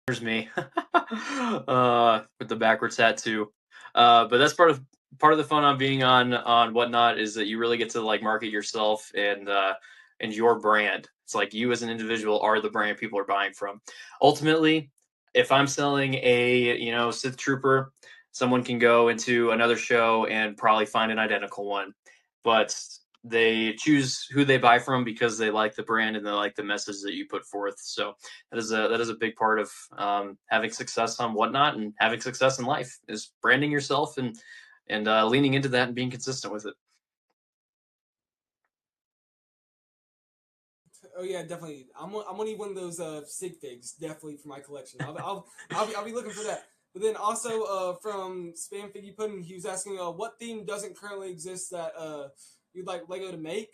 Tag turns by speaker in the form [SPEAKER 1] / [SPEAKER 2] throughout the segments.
[SPEAKER 1] There's me with the backwards tattoo. But that's part of the fun on being on Whatnot is that you really get to like market yourself and your brand. It's like you as an individual are the brand people are buying from. Ultimately, if I'm selling a Sith Trooper, someone can go into another show and probably find an identical one, but they choose who they buy from because they like the brand and they like the message that you put forth. So that is a big part of having success on Whatnot and having success in life is branding yourself and leaning into that and being consistent with it.
[SPEAKER 2] Oh yeah, definitely. I'm gonna need one of those sig figs definitely for my collection. I'll be looking for that. But then also from Spam Figgy Pudding, he was asking what theme doesn't currently exist that you'd like Lego to make.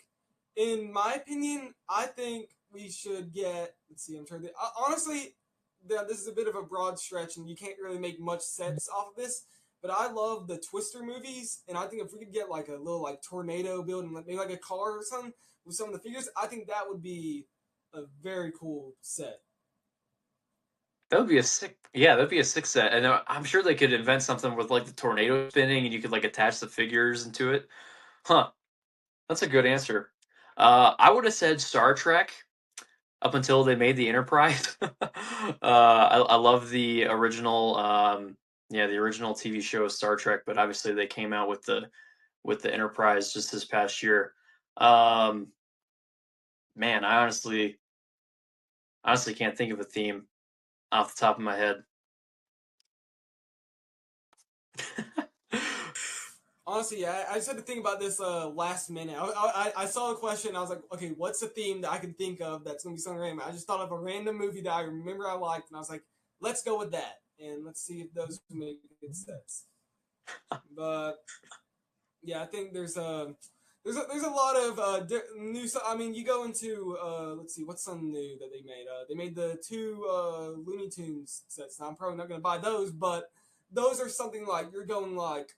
[SPEAKER 2] In my opinion, I think we should get. Let's see. I'm trying to honestly. This is a bit of a broad stretch, and you can't really make much sense off of this. But I love the Twister movies, and I think if we could get like a little like tornado build and maybe like a car or something with some of the figures, I think that would be a very cool set.
[SPEAKER 1] That would be a sick, yeah, that'd be a sick set. And I'm sure they could invent something with like the tornado spinning and you could like attach the figures into it. Huh, that's a good answer. I would have said Star Trek up until they made the Enterprise. I love the original, yeah, the original TV show Star Trek, but obviously they came out with the Enterprise just this past year. Um, Man, I honestly can't think of a theme off the top of my head.
[SPEAKER 2] Honestly, yeah, I just had to think about this last minute. I saw a question. And I was like, okay, what's a theme that I can think of that's gonna be something random? I just thought of a random movie that I remember I liked, and I was like, let's go with that, and let's see if those make good sense. But yeah, I think there's a lot of new. I mean, you go into let's see, what's some new that they made? They made the two Looney Tunes sets. Now I'm probably not gonna buy those, but those are something like you're going like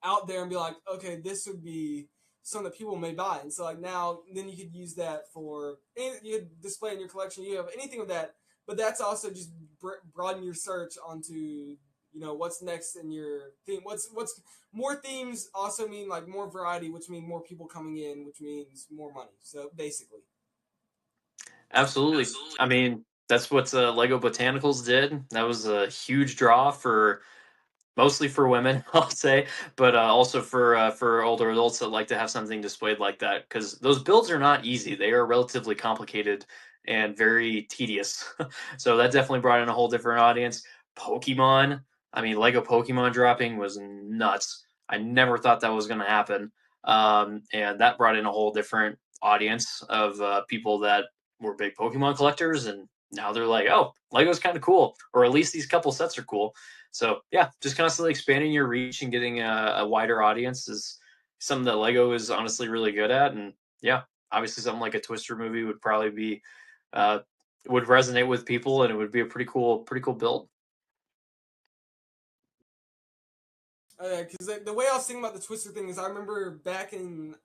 [SPEAKER 2] out there and be like, okay, this would be something that people may buy. And so like now, then you could use that for you could display in your collection. You have anything of that, but that's also just broaden your search onto what's next in your theme. What's more themes also mean like more variety, which means more people coming in, which means more money. So basically,
[SPEAKER 1] Absolutely.
[SPEAKER 2] absolutely.
[SPEAKER 1] I mean, that's what Lego Botanicals did. That was a huge draw for mostly for women, I'll say, but also for older adults that like to have something displayed like that because those builds are not easy. They are relatively complicated and very tedious. So that definitely brought in a whole different audience. Pokemon, I mean, Lego Pokemon dropping was nuts. I never thought that was going to happen, and that brought in a whole different audience of people that were big Pokemon collectors, and now they're like, oh, Lego's kind of cool, or at least these couple sets are cool. So yeah, just constantly expanding your reach and getting a wider audience is something that Lego is honestly really good at. And yeah, obviously something like a Twister movie would probably be uh, would resonate with people, and it would be a pretty cool build.
[SPEAKER 2] because the way I was thinking about the Twister thing is I remember back in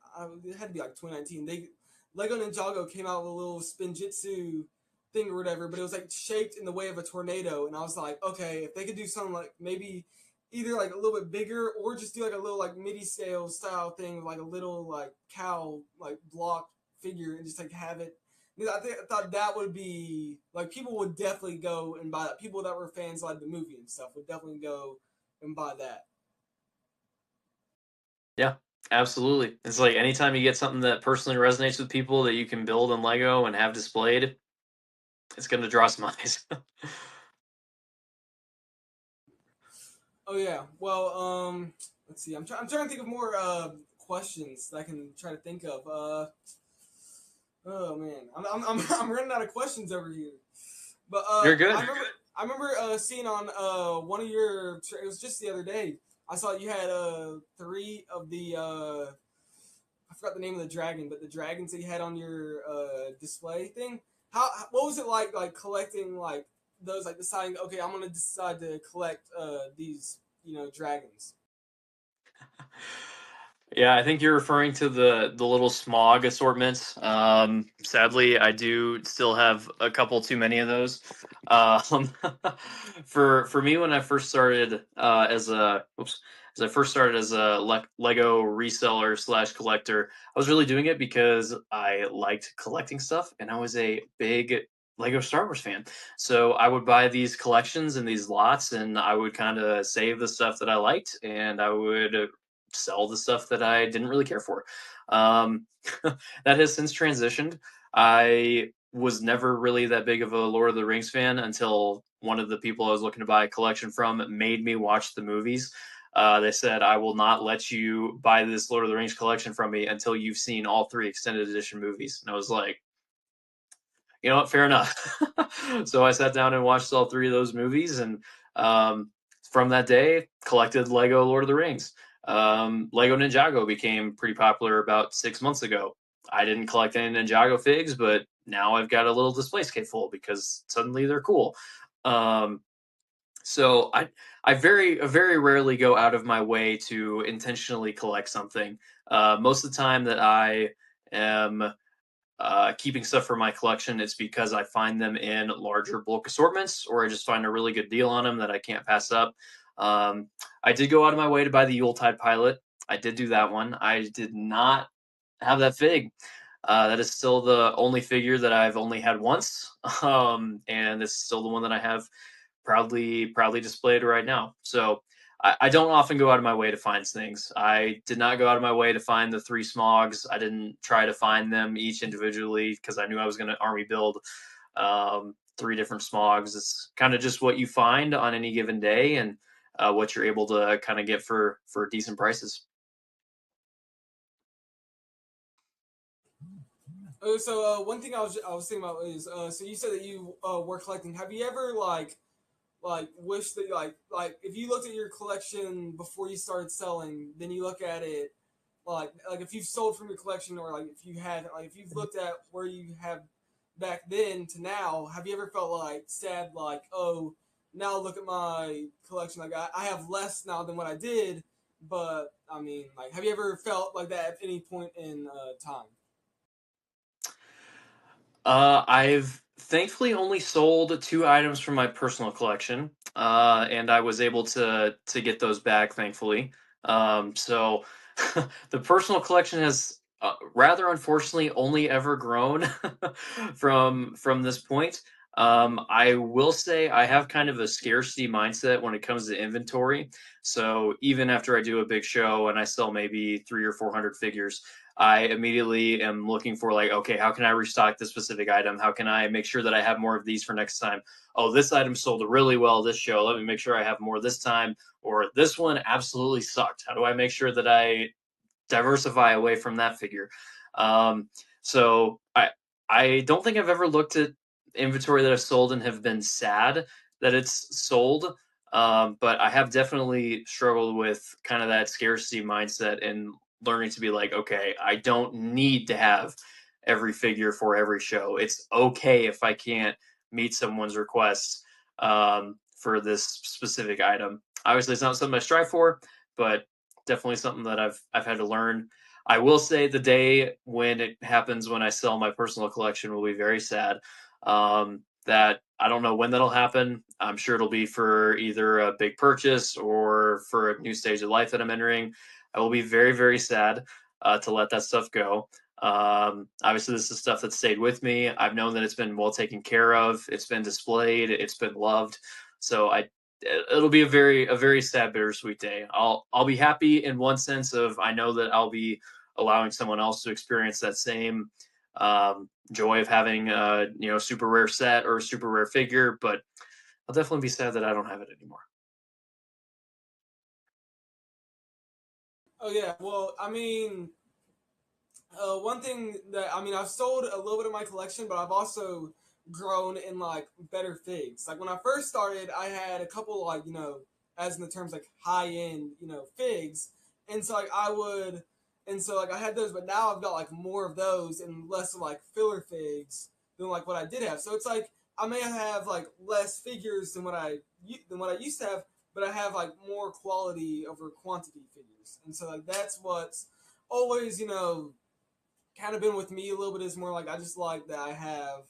[SPEAKER 2] it had to be like 2019. They Lego Ninjago came out with a little Spinjitzu thing or whatever, but it was like shaped in the way of a tornado, and I was like, okay, if they could do something like maybe either like a little bit bigger or just do like a little like midi scale style thing with like a little like cow like block figure and just like have it. I thought that would be like people would definitely go and buy that. People that were fans like the movie and stuff would definitely go and buy that.
[SPEAKER 1] Yeah, absolutely. It's like anytime you get something that personally resonates with people that you can build in Lego and have displayed, it's going to draw some eyes.
[SPEAKER 2] Oh yeah. Well, let's see. I'm trying to think of more questions that I can try to think of. Oh man, I'm running out of questions over here. But
[SPEAKER 1] You're good.
[SPEAKER 2] I remember seeing on one of your it was just the other day. I saw you had three of the I forgot the name of the dragon, but the dragons that you had on your display thing. What was it like collecting like those like deciding okay I'm gonna decide to collect these dragons.
[SPEAKER 1] Yeah, I think you're referring to the little smog assortments. Sadly, I do still have a couple too many of those. Um, for me, when I first started as I first started as a Lego reseller slash collector, I was really doing it because I liked collecting stuff, and I was a big Lego Star Wars fan. So I would buy these collections and these lots, and I would kind of save the stuff that I liked, and I would sell the stuff that I didn't really care for. Um, that has since transitioned. I was never really that big of a Lord of the Rings fan until one of the people I was looking to buy a collection from made me watch the movies. They said, I will not let you buy this Lord of the Rings collection from me until you've seen all three extended edition movies. And I was like, you know what, fair enough. So I sat down and watched all three of those movies, and um, from that day, collected Lego Lord of the Rings. Lego Ninjago became pretty popular about 6 months ago. I didn't collect any Ninjago figs, but now I've got a little display case full because suddenly they're cool. Um, so I very rarely go out of my way to intentionally collect something. Most of the time that I am keeping stuff for my collection, it's because I find them in larger bulk assortments, or I just find a really good deal on them that I can't pass up. Um, I did go out of my way to buy the Yuletide Pilot. I did do that one. I did not have that fig. That is still the only figure that I've only had once, and it's still the one that I have proudly displayed right now. So I don't often go out of my way to find things. I did not go out of my way to find the three smogs. I didn't try to find them each individually because I knew I was going to army build three different smogs. It's kind of just what you find on any given day, and what you're able to kind of get for decent prices.
[SPEAKER 2] One thing I was thinking about is so you said that you were collecting. Have you ever like wish that like if you looked at your collection before you started selling, then you look at it like if you've sold from your collection, or like if you had like if you've looked at where you have back then to now, have you ever felt like sad, like, oh, now look at my collection, like I have less now than what I did, but I mean, like, have you ever felt like that at any point in time?
[SPEAKER 1] I've thankfully only sold two items from my personal collection, and I was able to get those back, thankfully. So the personal collection has rather unfortunately only ever grown from this point. I will say I have kind of a scarcity mindset when it comes to inventory. So even after I do a big show and I sell maybe 300 or 400 figures, I immediately am looking for, like, okay, how can I restock this specific item? How can I make sure that I have more of these for next time? Oh, this item sold really well this show. Let me make sure I have more this time. Or this one absolutely sucked. How do I make sure that I diversify away from that figure? Um, so I don't think I've ever looked at inventory that I've sold and have been sad that it's sold. But I have definitely struggled with kind of that scarcity mindset and learning to be like, okay, I don't need to have every figure for every show. It's okay if I can't meet someone's request for this specific item. Obviously, it's not something I strive for, but definitely something that I've had to learn. I will say the day when it happens when I sell my personal collection will be very sad. That I don't know when that'll happen. I'm sure it'll be for either a big purchase or for a new stage of life that I'm entering. I will be very sad to let that stuff go. Obviously, this is stuff that stayed with me. I've known that it's been well taken care of. It's been displayed. It's been loved. So it'll be a very sad bittersweet day. I'll be happy in one sense of I know that I'll be allowing someone else to experience that same joy of having a super rare set or a super rare figure, but I'll definitely be sad that I don't have it anymore.
[SPEAKER 2] Oh yeah, well, I mean, one thing that I mean, I've sold a little bit of my collection, but I've also grown in like better figs. Like when I first started, I had a couple, like, as in the terms like high end, figs, and so like I would, and so like I had those, but now I've got like more of those and less of like filler figs than like what I did have. So it's like I may have like less figures than what I used to have, but I have like more quality over quantity figures, and so like that's what's always, kind of been with me a little bit is more like I just like that I have,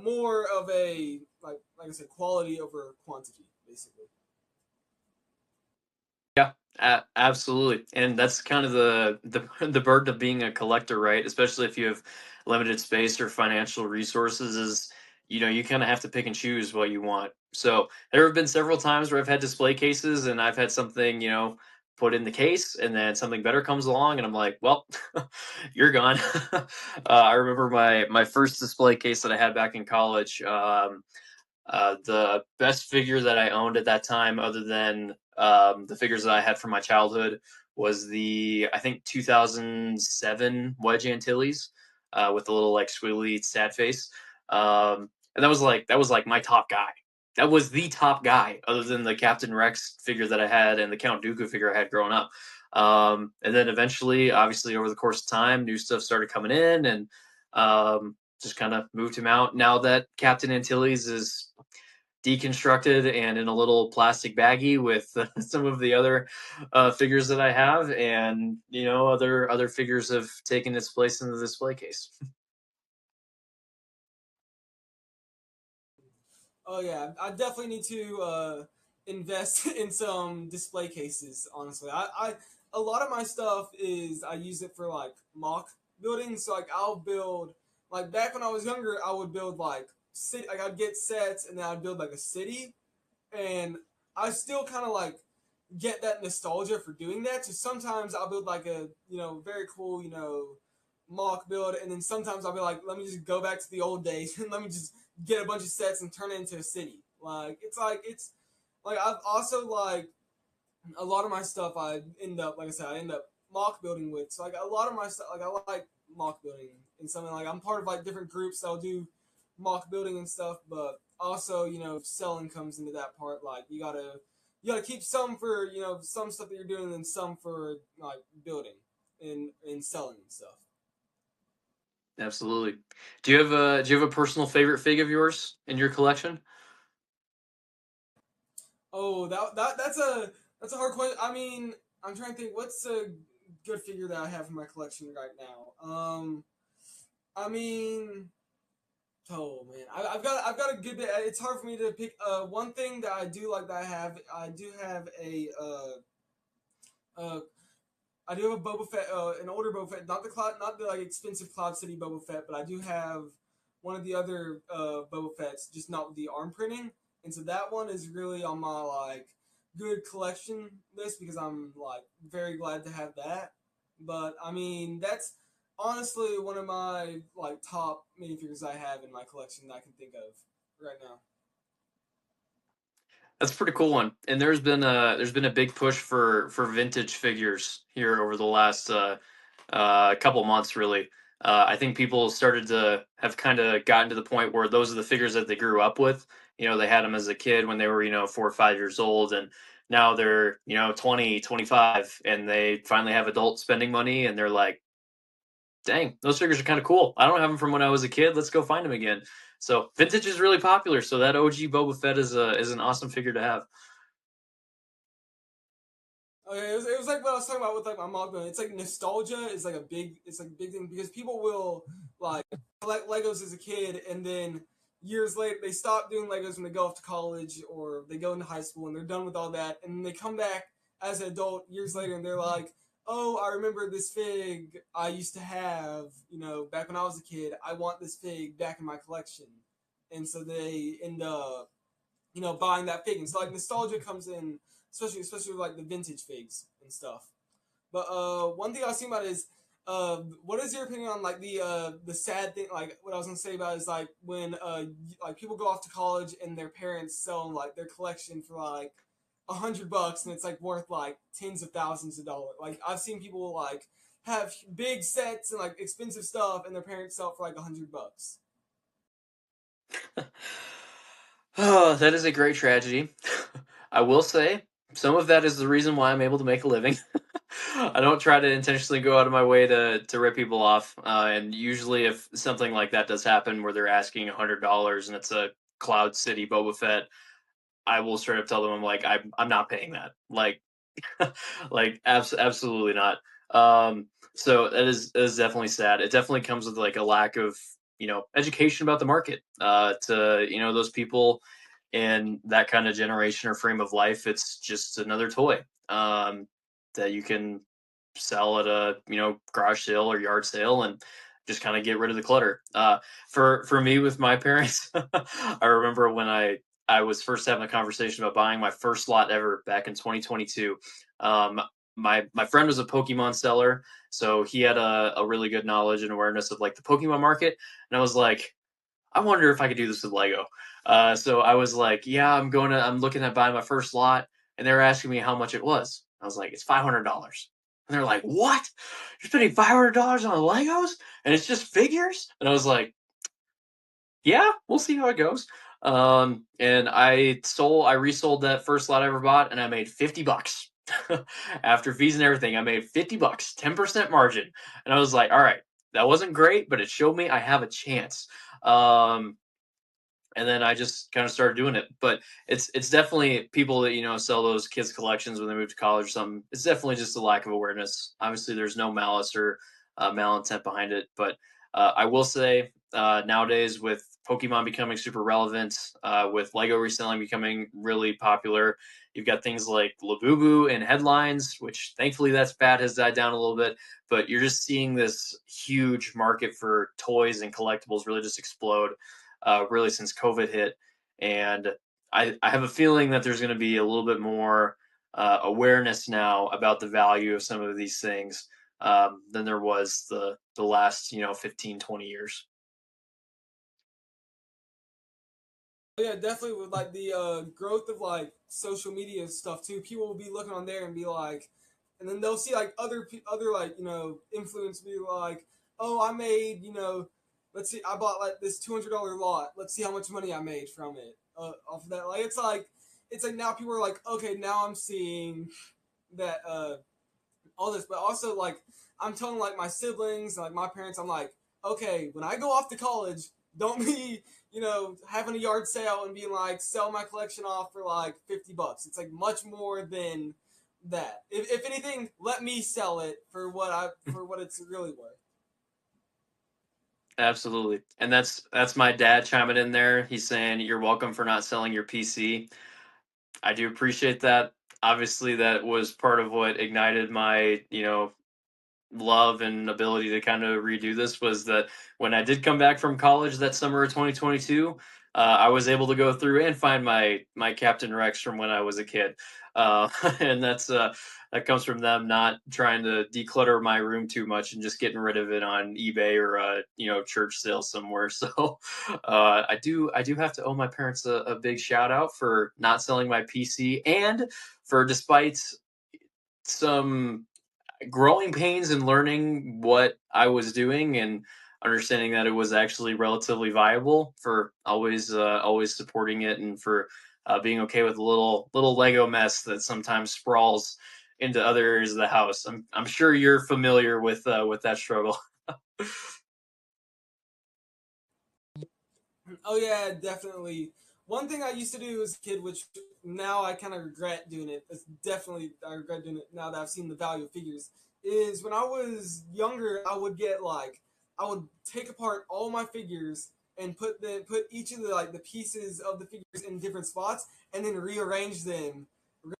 [SPEAKER 2] more of a like I said, quality over quantity, basically.
[SPEAKER 1] Yeah, absolutely, and that's kind of the the burden of being a collector, right? Especially if you have limited space or financial resources, is you kind of have to pick and choose what you want. So there have been several times where I've had display cases, and I've had something put in the case, and then something better comes along, and I'm like, well, you're gone. I remember my first display case that I had back in college. The best figure that I owned at that time, other than the figures that I had from my childhood, was the I think 2007 Wedge Antilles with the little like squiggly sad face, and that was like my top guy. That was the top guy, other than the Captain Rex figure that I had and the Count Dooku figure I had growing up. And then eventually, obviously, over the course of time, new stuff started coming in, and just kind of moved him out. Now that Captain Antilles is deconstructed and in a little plastic baggie with some of the other figures that I have, and other figures have taken its place in the display case.
[SPEAKER 2] Oh yeah, I definitely need to invest in some display cases. Honestly, I a lot of my stuff is I use it for like mock building. So like I'll build like back when I was younger, I would build like city. Like I'd get sets and then I'd build like a city, and I still kind of like get that nostalgia for doing that. So sometimes I'll build like a very cool mock build, and then sometimes I'll be like, let me just go back to the old days and let me just get a bunch of sets and turn it into a city. It's like I've also like a lot of my stuff I end up like I said I end up mock building with. So like a lot of my stuff like I like mock building and something like I'm part of like different groups that'll do mock building and stuff, but also selling comes into that part. Like you gotta keep some for some stuff that you're doing and some for like building and selling and stuff.
[SPEAKER 1] Absolutely. Do you have a personal favorite fig of yours in your collection?
[SPEAKER 2] Oh, that's a hard question. I mean, I'm trying to think what's a good figure that I have in my collection right now. I mean, oh man, I've got a good bit. It's hard for me to pick. One thing that I do like that I do have uh I do have a Boba Fett, an older Boba Fett, not the like expensive Cloud City Boba Fett, but I do have one of the other Boba Fett's, just not with the arm printing, and so that one is really on my like good collection list because I'm like very glad to have that. But I mean, that's honestly one of my like top minifigures I have in my collection that I can think of right now.
[SPEAKER 1] That's a pretty cool one. And there's been a big push for vintage figures here over the last couple months, really. I think people started to have kind of gotten to the point where those are the figures that they grew up with. They had them as a kid when they were 4 or 5 years old, and now they're 20, 25, and they finally have adult spending money, and they're like, dang, those figures are kind of cool. I don't have them from when I was a kid. Let's go find them again. So vintage is really popular. So that OG Boba Fett is an awesome figure to have.
[SPEAKER 2] Okay, it was like what I was talking about with like my mom. It's like nostalgia is like a big thing because people will like collect Legos as a kid and then years later they stop doing Legos when they go off to college or they go into high school and they're done with all that and then they come back as an adult years later and they're like, oh, I remember this fig I used to have, back when I was a kid. I want this fig back in my collection, and so they end up buying that fig. And so like nostalgia comes in, especially with like the vintage figs and stuff. But one thing I was thinking about is what is your opinion on like the sad thing? Like what I was gonna say about is like when like people go off to college and their parents sell them, like their collection for like $100 and it's like worth like tens of thousands of dollars. Like I've seen people like have big sets and like expensive stuff and their parents sell it for like $100.
[SPEAKER 1] Oh, that is a great tragedy. I will say some of that is the reason why I'm able to make a living. I don't try to intentionally go out of my way to rip people off. And usually, if something like that does happen, where they're asking $100 and it's a Cloud City Boba Fett, I will straight up tell them I'm like I'm not paying that. Like, like absolutely not. So that is definitely sad. It definitely comes with like a lack of, education about the market. To, those people in that kind of generation or frame of life, it's just another toy, that you can sell at a, garage sale or yard sale and just kind of get rid of the clutter. For me with my parents, I remember when I was first having a conversation about buying my first lot ever back in 2022. Um, my friend was a Pokemon seller, so he had a really good knowledge and awareness of like the Pokemon market, and I was like, I wonder if I could do this with Lego. So I was like, yeah, I'm looking at buying my first lot, and they're asking me how much it was. I was like, it's $500. And they're like, what? You're spending $500 on Legos, and it's just figures? And I was like, yeah, we'll see how it goes. And I resold that first lot I ever bought, and I made $50 after fees and everything. I made $50, 10% margin, and I was like, all right, that wasn't great, but it showed me I have a chance. Um, and then I just kind of started doing it. But it's definitely people that sell those kids collections when they move to college or something. It's definitely just a lack of awareness. Obviously, there's no malice or malintent behind it, but I will say nowadays with Pokemon becoming super relevant, with Lego reselling becoming really popular, you've got things like Labubu in headlines, which thankfully that fad has died down a little bit. But you're just seeing this huge market for toys and collectibles really just explode, really since COVID hit. And I have a feeling that there's going to be a little bit more awareness now about the value of some of these things, than there was the last 15, 20 years.
[SPEAKER 2] Yeah, definitely with like the growth of like social media stuff too. People will be looking on there and be like, and then they'll see like other like influence be like, oh, I made let's see, I bought like this $200 lot. Let's see how much money I made from it off of that. Like it's like now people are like, okay, now I'm seeing that all this, but also like I'm telling like my siblings, like my parents, I'm like, okay, when I go off to college, don't be having a yard sale and being like sell my collection off for like $50. It's like much more than that. If anything, let me sell it for what it's really worth.
[SPEAKER 1] Absolutely. And that's my dad chiming in there. He's saying you're welcome for not selling your PC. I do appreciate that. Obviously, that was part of what ignited my, love and ability to kind of redo this, was that when I did come back from college that summer of 2022, I was able to go through and find my Captain Rex from when I was a kid, and that comes from them not trying to declutter my room too much and just getting rid of it on eBay or church sale somewhere. So I do have to owe my parents a big shout out for not selling my PC, and for, despite some growing pains and learning what I was doing and understanding that it was actually relatively viable, for always supporting it, and for being okay with a little Lego mess that sometimes sprawls into other areas of the house. I'm sure you're familiar with that struggle.
[SPEAKER 2] Oh yeah, definitely. One thing I used to do as a kid, which now I kind of regret doing it. It's definitely I regret doing it now that I've seen the value of figures. Is when I was younger, I would get like I would take apart all my figures and put each of the like the pieces of the figures in different spots and then rearrange them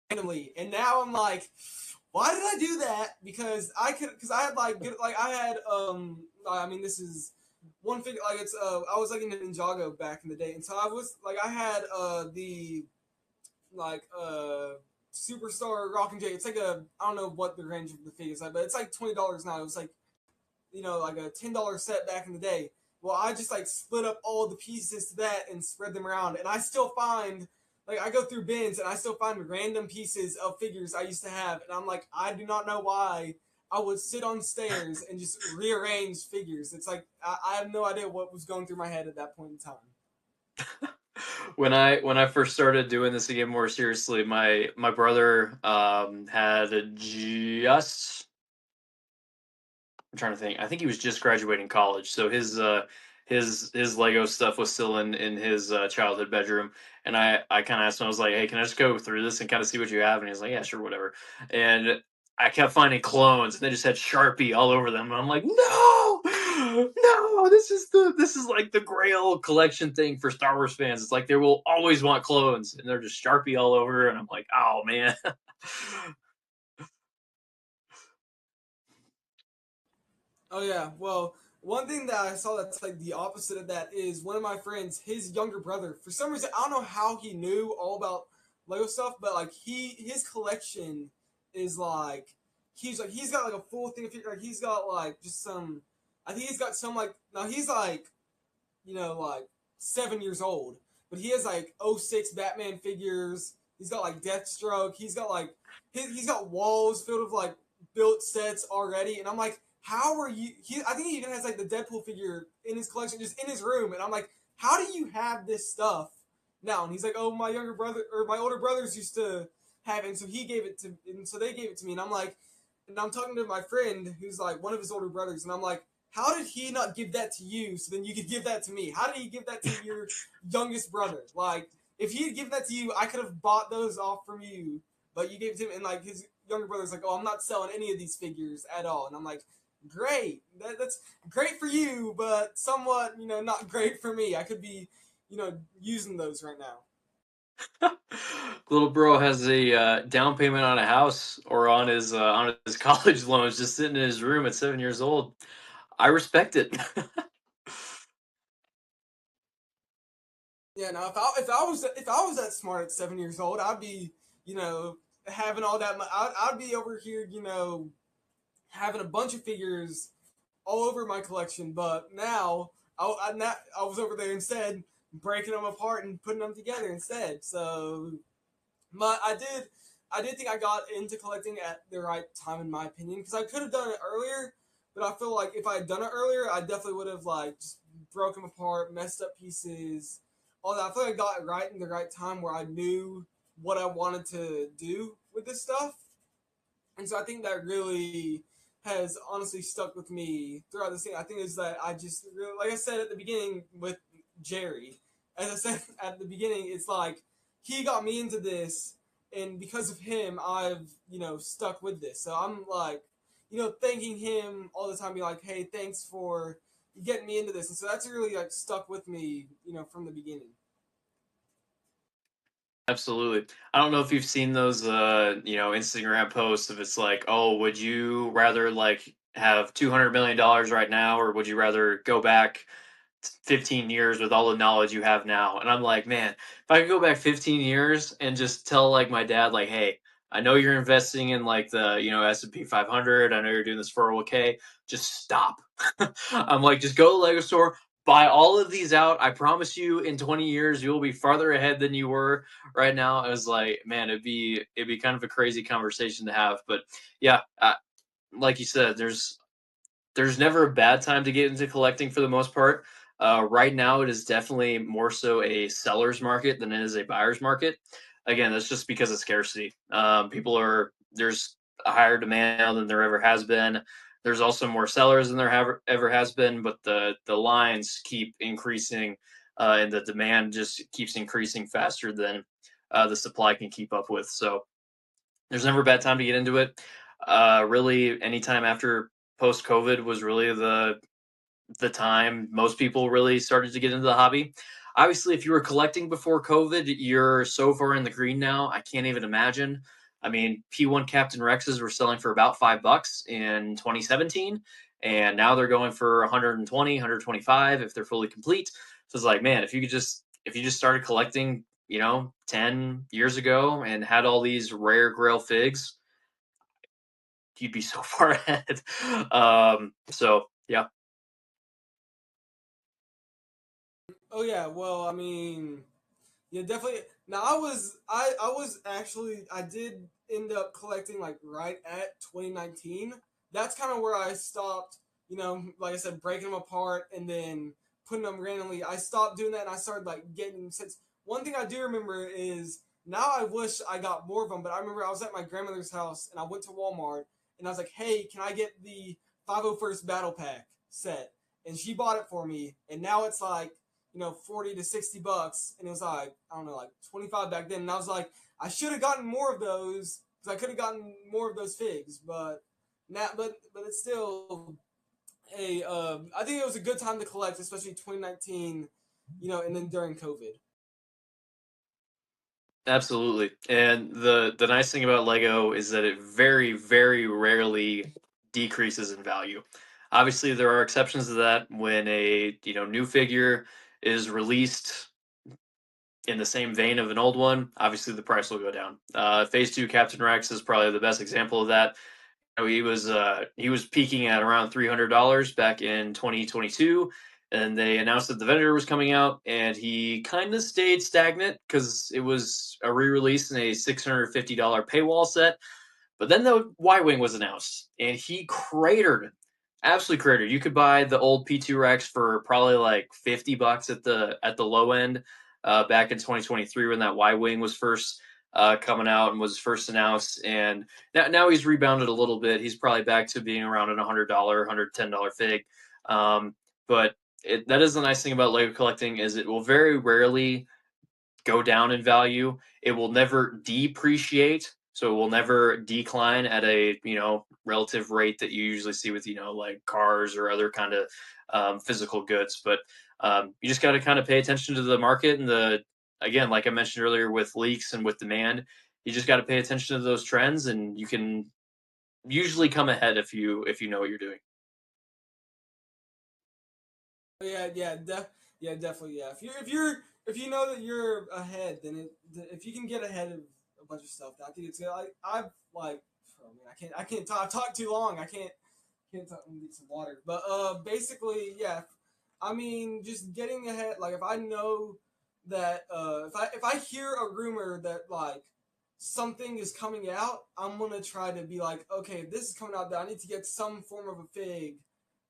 [SPEAKER 2] randomly. And now I'm like, why did I do that? Because I had like good like I had I mean this is one figure like it's I was like in Ninjago back in the day, and so I was like I had the like Superstar Rockin' J. It's like a I don't know what the range of the figure is like, but it's like $20 now. It was like like a $10 set back in the day. Well, I just like split up all the pieces to that and spread them around, and I still find like I go through bins and I still find random pieces of figures I used to have, and I'm like I do not know why I would sit on stairs and just rearrange figures. It's like I have no idea what was going through my head at that point in time.
[SPEAKER 1] When I first started doing this again more seriously, my brother had just I'm trying to think. I think he was just graduating college, so his Lego stuff was still in his childhood bedroom. And I kind of asked him, I was like, "Hey, can I just go through this and kind of see what you have?" And he's like, "Yeah, sure, whatever." And I kept finding clones, and they just had Sharpie all over them. And I'm like, no, no, this is like the Grail collection thing for Star Wars fans. It's like they will always want clones, and they're just Sharpie all over. And I'm like, oh man.
[SPEAKER 2] Oh yeah, well, one thing that I saw that's like the opposite of that is one of my friends, his younger brother. For some reason, I don't know how he knew all about Lego stuff, but like his collection is like he's got like a full thing of figure. Like he's got like just some. I think he's got some like now he's like like 7 years old, but he has like '06 Batman figures. He's got like Deathstroke. He's got like he's got walls filled with like built sets already, and I'm like, how are you? I think he even has like the Deadpool figure in his collection, just in his room, and I'm like, how do you have this stuff now? And he's like, oh, my younger brother or my older brothers used to have it, and so he gave it to, and so they gave it to me, and I'm like, and I'm talking to my friend who's like one of his older brothers, and I'm like, how did he not give that to you so then you could give that to me? How did he give that to your youngest brother? Like, if he had given that to you, I could have bought those off from you, but you gave it to him, and like his younger brother's like, oh, I'm not selling any of these figures at all, and I'm like, great, that's great for you, but somewhat, not great for me. I could be, using those right now.
[SPEAKER 1] Little bro has a down payment on a house or on his college loans just sitting in his room at 7 years old. I respect it.
[SPEAKER 2] Yeah, no, if I was that smart at 7 years old, I'd be, having all that. I'd be over here, having a bunch of figures all over my collection. But now I was over there instead breaking them apart and putting them together instead. So, but I did think I got into collecting at the right time in my opinion because I could have done it earlier. But I feel like if I had done it earlier, I definitely would have like just broken them apart, messed up pieces, all that. I feel like I got it right in the right time where I knew what I wanted to do with this stuff. And so I think that really has honestly stuck with me throughout the scene. I think is that I just really, like I said at the beginning with Jerry, as I said at the beginning, it's like he got me into this, and because of him, I've stuck with this. So I'm like, thanking him all the time, be like, hey, thanks for getting me into this, and so that's really like stuck with me, from the beginning.
[SPEAKER 1] Absolutely. I don't know if you've seen those Instagram posts if it's like, "Oh, would you rather like have $200 million right now or would you rather go back 15 years with all the knowledge you have now?" And I'm like, man, if I could go back 15 years and just tell like my dad like, "Hey, I know you're investing in like the, S&P 500. I know you're doing this 401k. Just stop." I'm like, "Just go to the Lego store, buy all of these out. I promise you in 20 years you will be farther ahead than you were right now." I was like, man, it'd be kind of a crazy conversation to have, but yeah, like you said, there's never a bad time to get into collecting for the most part. Right now, it is definitely more so a seller's market than it is a buyer's market. Again, that's just because of scarcity. There's a higher demand now than there ever has been. There's also more sellers than there ever has been, but the lines keep increasing, and the demand just keeps increasing faster than the supply can keep up with. So there's never a bad time to get into it. Really, anytime after post COVID was really the time most people really started to get into the hobby. Obviously, if you were collecting before COVID, you're so far in the green now. I can't even imagine. I mean, P1 Captain Rexes were selling for about $5 in 2017, and now they're going for 120, 125 if they're fully complete. So it's like, man, if you just started collecting, 10 years ago and had all these rare Grail figs, you'd be so far ahead. So yeah.
[SPEAKER 2] Oh yeah, well, I mean, yeah, definitely. Now I was actually I did end up collecting like right at 2019. That's kind of where I stopped. Like I said, breaking them apart and then putting them randomly. I stopped doing that and I started like getting since one thing I do remember is now I wish I got more of them, but I remember I was at my grandmother's house and I went to Walmart and I was like, hey, can I get the 501st Battle Pack set? And she bought it for me, and now it's like 40 to 60 bucks. And it was like, I don't know, like 25 back then. And I was like, I should have gotten more of those because I could have gotten more of those figs, but now, but it's still a. I think it was a good time to collect, especially 2019, and then during COVID.
[SPEAKER 1] Absolutely. And the nice thing about Lego is that it very, very rarely decreases in value. Obviously, there are exceptions to that when a, new figure is released in the same vein of an old one, obviously the price will go down. Phase 2 Captain Rex is probably the best example of that. He was peaking at around $300 back in 2022, and they announced that the vendor was coming out, and he kind of stayed stagnant because it was a re-release in a $650 paywall set. But then the Y Wing was announced, and he cratered, absolutely cratered. You could buy the old P2 Rex for probably like $50 at the low end back in 2023 when that Y Wing was first coming out and was first announced. And now he's rebounded a little bit. He's probably back to being around an $100, $110 fig. But that is the nice thing about Lego collecting is it will very rarely go down in value. It will never depreciate, so it will never decline at a relative rate that you usually see with like cars or other kind of physical goods. But you just got to kind of pay attention to the market and the again, like I mentioned earlier, with leaks and with demand, you just got to pay attention to those trends, and you can usually come ahead if you know what you're doing.
[SPEAKER 2] Yeah, yeah, yeah, definitely. Yeah, if you know that you're ahead, then if you can get ahead of a bunch of stuff, I think it's good. I've like, oh man, I can't talk too long. I can't talk. Need some water. But basically, yeah. I mean, just getting ahead. Like, if I know that if I hear a rumor that like something is coming out, I'm gonna try to be like, okay, this is coming out. That I need to get some form of a fig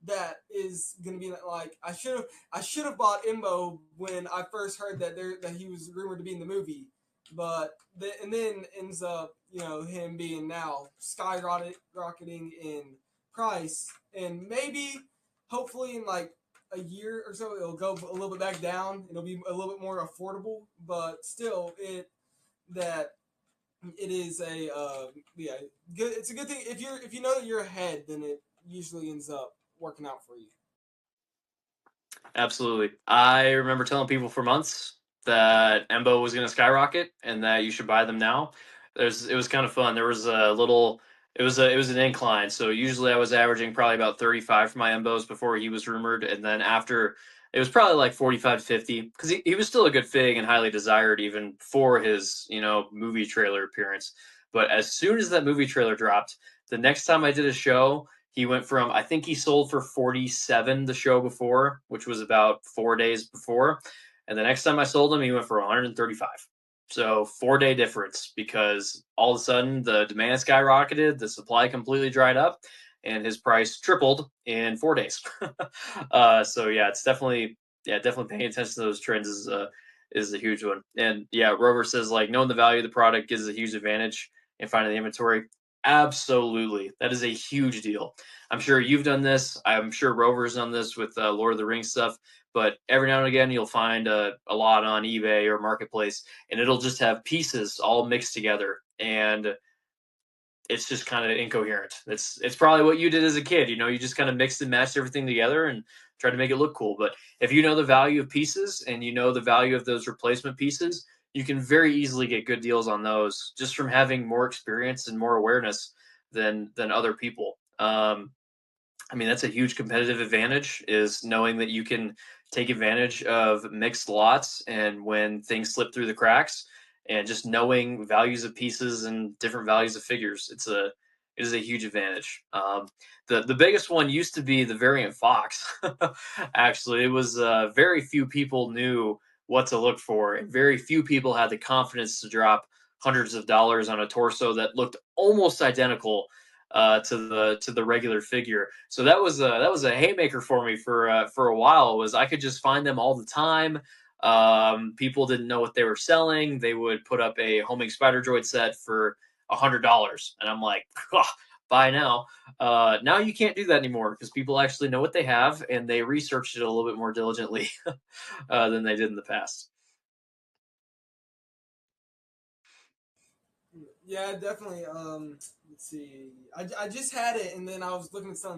[SPEAKER 2] that is gonna be like I should have bought Imbo when I first heard that he was rumored to be in the movie, but and then ends up him being now skyrocketing in price, and maybe hopefully in like a year or so it'll go a little bit back down. It'll be a little bit more affordable, but still that it is a yeah good. It's a good thing if you know that you're ahead, then it usually ends up working out for you.
[SPEAKER 1] Absolutely. I remember telling people for months that Embo was going to skyrocket and that you should buy them now. It was kind of fun. There was a little it was an incline. So usually I was averaging probably about 35 for my Embos before he was rumored, and then after it was probably like 45 to 50 because he was still a good fig and highly desired even for his, movie trailer appearance. But as soon as that movie trailer dropped, the next time I did a show, he went from I think he sold for 47 the show before, which was about 4 days before, and the next time I sold him, he went for 135. So 4 day difference because all of a sudden the demand skyrocketed, the supply completely dried up, and his price tripled in 4 days. So yeah, it's definitely paying attention to those trends is a huge one. And yeah, Rover says like knowing the value of the product gives a huge advantage in finding the inventory. Absolutely. That is a huge deal. I'm sure you've done this. I'm sure Rover's done this with Lord of the Rings stuff. But every now and again, you'll find a lot on eBay or Marketplace, and it'll just have pieces all mixed together. And it's just kind of incoherent. It's probably what you did as a kid. You just kind of mixed and matched everything together and tried to make it look cool. But if you know the value of pieces and you know the value of those replacement pieces, you can very easily get good deals on those just from having more experience and more awareness than other people. I mean, that's a huge competitive advantage is knowing that you can take advantage of mixed lots and when things slip through the cracks and just knowing values of pieces and different values of figures. It is a huge advantage. The biggest one used to be the variant Fox. Actually, it was very few people knew what to look for, and very few people had the confidence to drop hundreds of dollars on a torso that looked almost identical to the regular figure. So that was a haymaker for me for a while. Was I could just find them all the time. People didn't know what they were selling. They would put up a homing spider droid set for $100, and I'm like, buy now. Now you can't do that anymore because people actually know what they have and they researched it a little bit more diligently than they did in the past.
[SPEAKER 2] Yeah, definitely. Let's see. I just had it, and then I was looking at some